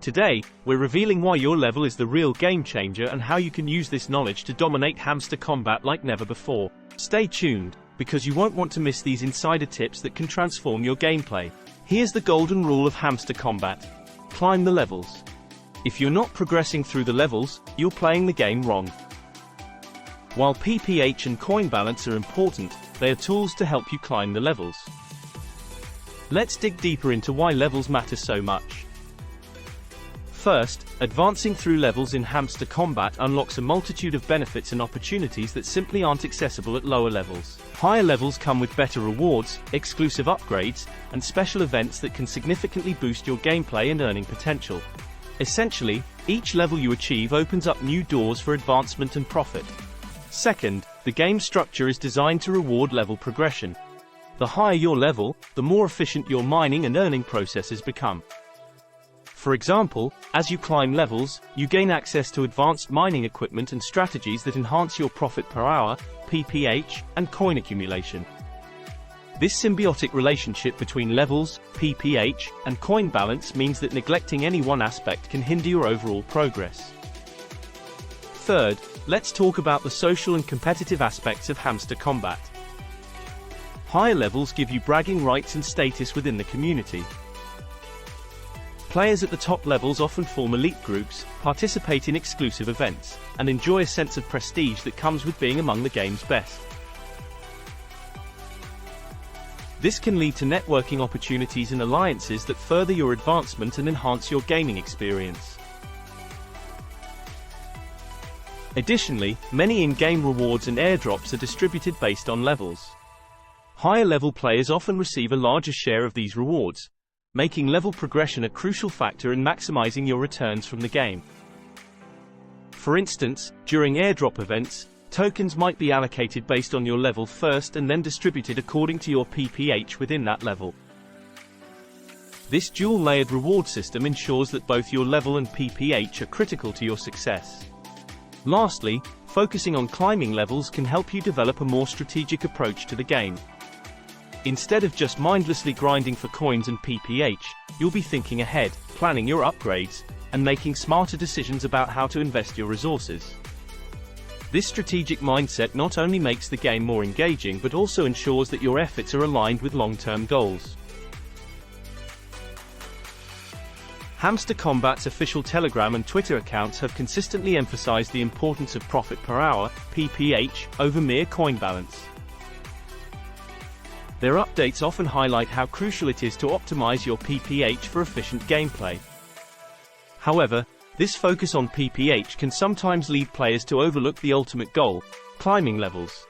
Today, we're revealing why your level is the real game changer and how you can use this knowledge to dominate Hamster Kombat like never before. Stay tuned, because you won't want to miss these insider tips that can transform your gameplay. Here's the golden rule of Hamster Kombat. Climb the levels. If you're not progressing through the levels, you're playing the game wrong. While PPH and coin balance are important, they are tools to help you climb the levels. Let's dig deeper into why levels matter so much. First, advancing through levels in Hamster Kombat unlocks a multitude of benefits and opportunities that simply aren't accessible at lower levels. Higher levels come with better rewards, exclusive upgrades, and special events that can significantly boost your gameplay and earning potential. Essentially, each level you achieve opens up new doors for advancement and profit. Second, the game structure is designed to reward level progression. The higher your level, the more efficient your mining and earning processes become. For example, as you climb levels, you gain access to advanced mining equipment and strategies that enhance your profit per hour, PPH, and coin accumulation. This symbiotic relationship between levels, PPH, and coin balance means that neglecting any one aspect can hinder your overall progress. Third, let's talk about the social and competitive aspects of Hamster Kombat. Higher levels give you bragging rights and status within the community. Players at the top levels often form elite groups, participate in exclusive events, and enjoy a sense of prestige that comes with being among the game's best. This can lead to networking opportunities and alliances that further your advancement and enhance your gaming experience. Additionally, many in-game rewards and airdrops are distributed based on levels. Higher level players often receive a larger share of these rewards, making level progression a crucial factor in maximizing your returns from the game. For instance, during airdrop events, tokens might be allocated based on your level first and then distributed according to your PPH within that level. This dual-layered reward system ensures that both your level and PPH are critical to your success. Lastly, focusing on climbing levels can help you develop a more strategic approach to the game. Instead of just mindlessly grinding for coins and PPH, you'll be thinking ahead, planning your upgrades, and making smarter decisions about how to invest your resources. This strategic mindset not only makes the game more engaging but also ensures that your efforts are aligned with long-term goals. Hamster Kombat's official Telegram and Twitter accounts have consistently emphasized the importance of profit per hour, PPH, over mere coin balance. Their updates often highlight how crucial it is to optimize your PPH for efficient gameplay. However, this focus on PPH can sometimes lead players to overlook the ultimate goal, climbing levels.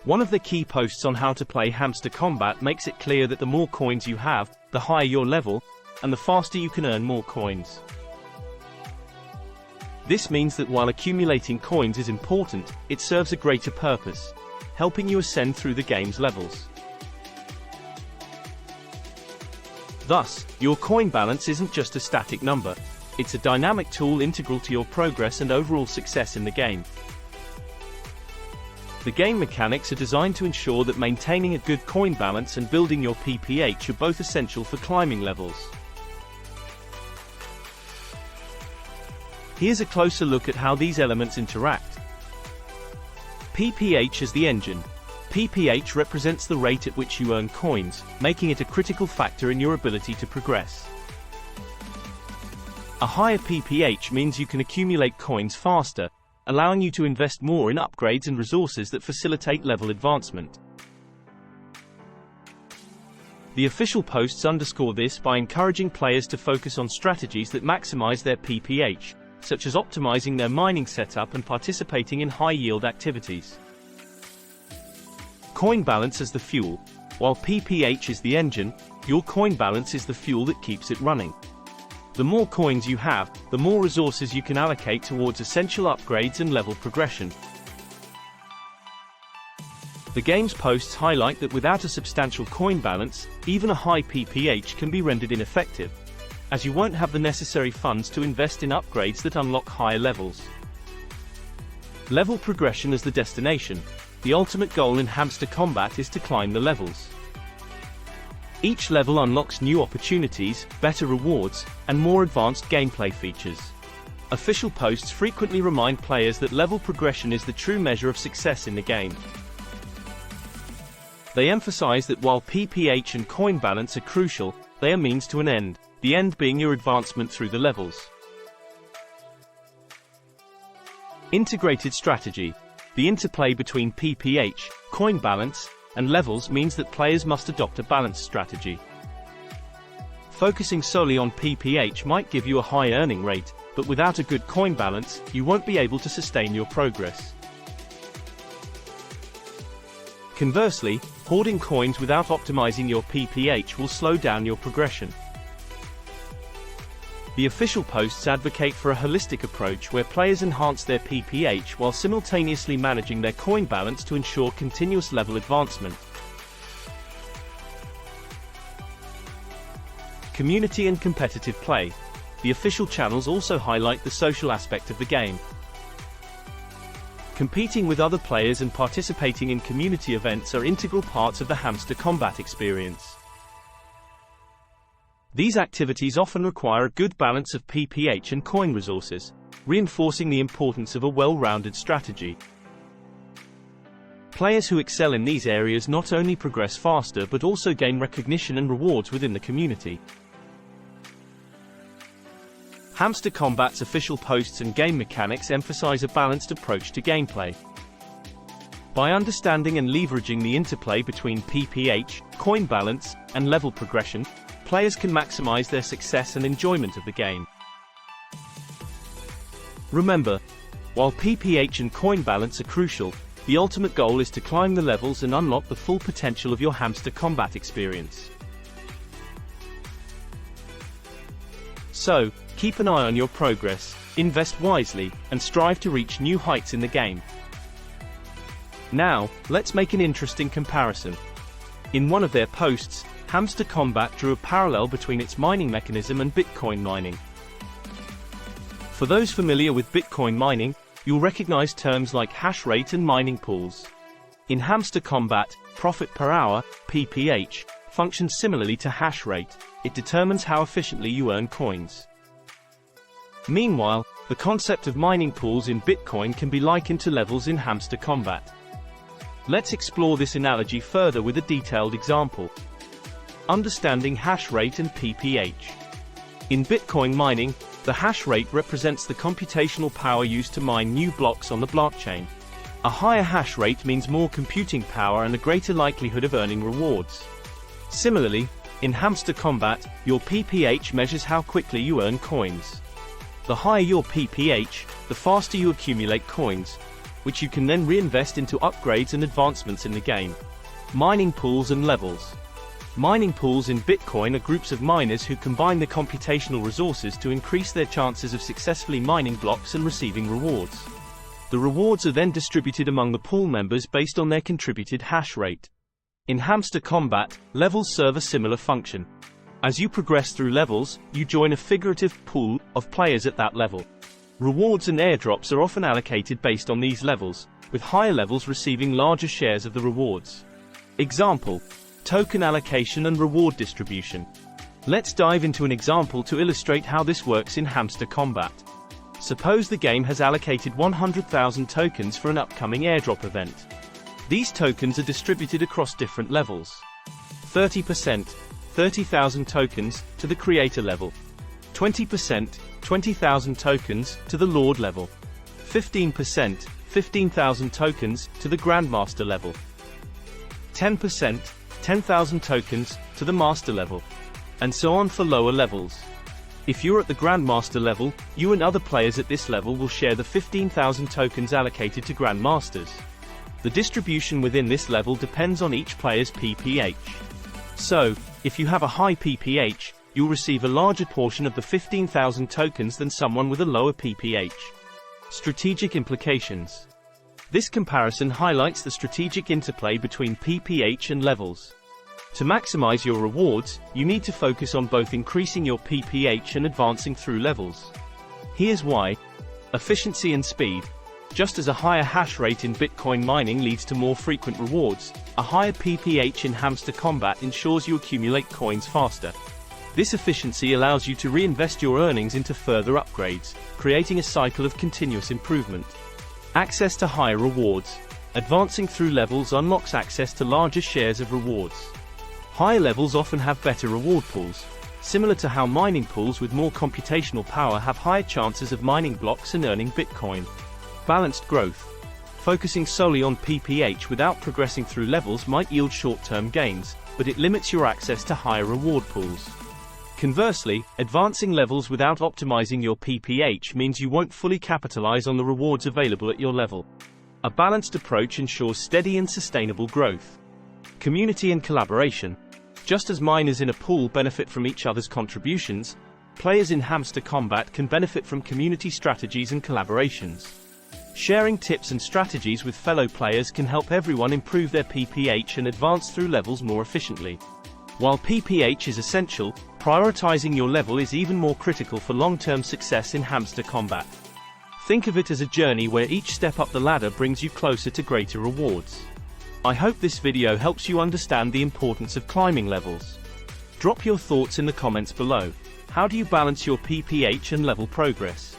One of the key posts on how to play Hamster Kombat makes it clear that the more coins you have, the higher your level, and the faster you can earn more coins. This means that while accumulating coins is important, it serves a greater purpose, helping you ascend through the game's levels. Thus, your coin balance isn't just a static number, it's a dynamic tool integral to your progress and overall success in the game. The game mechanics are designed to ensure that maintaining a good coin balance and building your PPH are both essential for climbing levels. Here's a closer look at how these elements interact. PPH is the engine. PPH represents the rate at which you earn coins, making it a critical factor in your ability to progress. A higher PPH means you can accumulate coins faster, allowing you to invest more in upgrades and resources that facilitate level advancement. The official posts underscore this by encouraging players to focus on strategies that maximize their PPH, such as optimizing their mining setup and participating in high-yield activities. Coin balance is the fuel. While PPH is the engine, your coin balance is the fuel that keeps it running. The more coins you have, the more resources you can allocate towards essential upgrades and level progression. The game's posts highlight that without a substantial coin balance, even a high PPH can be rendered ineffective, as you won't have the necessary funds to invest in upgrades that unlock higher levels. Level progression is the destination. The ultimate goal in Hamster Kombat is to climb the levels. Each level unlocks new opportunities, better rewards, and more advanced gameplay features. Official posts frequently remind players that level progression is the true measure of success in the game. They emphasize that while PPH and coin balance are crucial, they are means to an end, the end being your advancement through the levels. Integrated strategy. The interplay between PPH, coin balance, and levels means that players must adopt a balanced strategy. Focusing solely on PPH might give you a high earning rate, but without a good coin balance, you won't be able to sustain your progress. Conversely, hoarding coins without optimizing your PPH will slow down your progression. The official posts advocate for a holistic approach where players enhance their PPH while simultaneously managing their coin balance to ensure continuous level advancement. Community and competitive play. The official channels also highlight the social aspect of the game. Competing with other players and participating in community events are integral parts of the Hamster Kombat experience. These activities often require a good balance of PPH and coin resources, reinforcing the importance of a well-rounded strategy. Players who excel in these areas not only progress faster but also gain recognition and rewards within the community. Hamster Kombat's official posts and game mechanics emphasize a balanced approach to gameplay. By understanding and leveraging the interplay between PPH, coin balance, and level progression, players can maximize their success and enjoyment of the game. Remember, while PPH and coin balance are crucial, the ultimate goal is to climb the levels and unlock the full potential of your Hamster Kombat experience. So, keep an eye on your progress, invest wisely, and strive to reach new heights in the game. Now, let's make an interesting comparison. In one of their posts, Hamster Kombat drew a parallel between its mining mechanism and Bitcoin mining. For those familiar with Bitcoin mining, you'll recognize terms like hash rate and mining pools. In Hamster Kombat, profit per hour, PPH, functions similarly to hash rate. It determines how efficiently you earn coins. Meanwhile, the concept of mining pools in Bitcoin can be likened to levels in Hamster Kombat. Let's explore this analogy further with a detailed example. Understanding hash rate and PPH. In Bitcoin mining, the hash rate represents the computational power used to mine new blocks on the blockchain. A higher hash rate means more computing power and a greater likelihood of earning rewards. Similarly, in Hamster Kombat, your PPH measures how quickly you earn coins. The higher your PPH, the faster you accumulate coins, which you can then reinvest into upgrades and advancements in the game. Mining pools and levels. Mining pools in Bitcoin are groups of miners who combine their computational resources to increase their chances of successfully mining blocks and receiving rewards. The rewards are then distributed among the pool members based on their contributed hash rate. In Hamster Kombat, levels serve a similar function. As you progress through levels, you join a figurative pool of players at that level. Rewards and airdrops are often allocated based on these levels, with higher levels receiving larger shares of the rewards. Example: token allocation and reward distribution. Let's dive into an example to illustrate how this works in Hamster Kombat. Suppose the game has allocated 100,000 tokens for an upcoming airdrop event. These tokens are distributed across different levels. 30%, 30,000 tokens, to the creator level. 20%, 20,000 tokens, to the lord level. 15%, 15,000 tokens, to the grandmaster level. 10%, 10,000 tokens, to the master level. And so on for lower levels. If you're at the grandmaster level, you and other players at this level will share the 15,000 tokens allocated to grandmasters. The distribution within this level depends on each player's PPH. So, if you have a high PPH, you'll receive a larger portion of the 15,000 tokens than someone with a lower PPH. Strategic implications. This comparison highlights the strategic interplay between PPH and levels. To maximize your rewards, you need to focus on both increasing your PPH and advancing through levels. Here's why. Efficiency and speed. Just as a higher hash rate in Bitcoin mining leads to more frequent rewards, a higher PPH in Hamster Kombat ensures you accumulate coins faster. This efficiency allows you to reinvest your earnings into further upgrades, creating a cycle of continuous improvement. Access to higher rewards. Advancing through levels unlocks access to larger shares of rewards. Higher levels often have better reward pools, similar to how mining pools with more computational power have higher chances of mining blocks and earning Bitcoin. Balanced growth. Focusing solely on PPH without progressing through levels might yield short-term gains, but it limits your access to higher reward pools. Conversely, advancing levels without optimizing your PPH means you won't fully capitalize on the rewards available at your level. A balanced approach ensures steady and sustainable growth. Community and collaboration. Just as miners in a pool benefit from each other's contributions, players in Hamster Kombat can benefit from community strategies and collaborations. Sharing tips and strategies with fellow players can help everyone improve their PPH and advance through levels more efficiently. While PPH is essential, prioritizing your level is even more critical for long-term success in Hamster Kombat. Think of it as a journey where each step up the ladder brings you closer to greater rewards. I hope this video helps you understand the importance of climbing levels. Drop your thoughts in the comments below. How do you balance your PPH and level progress?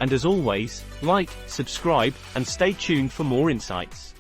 And as always, like, subscribe, and stay tuned for more insights.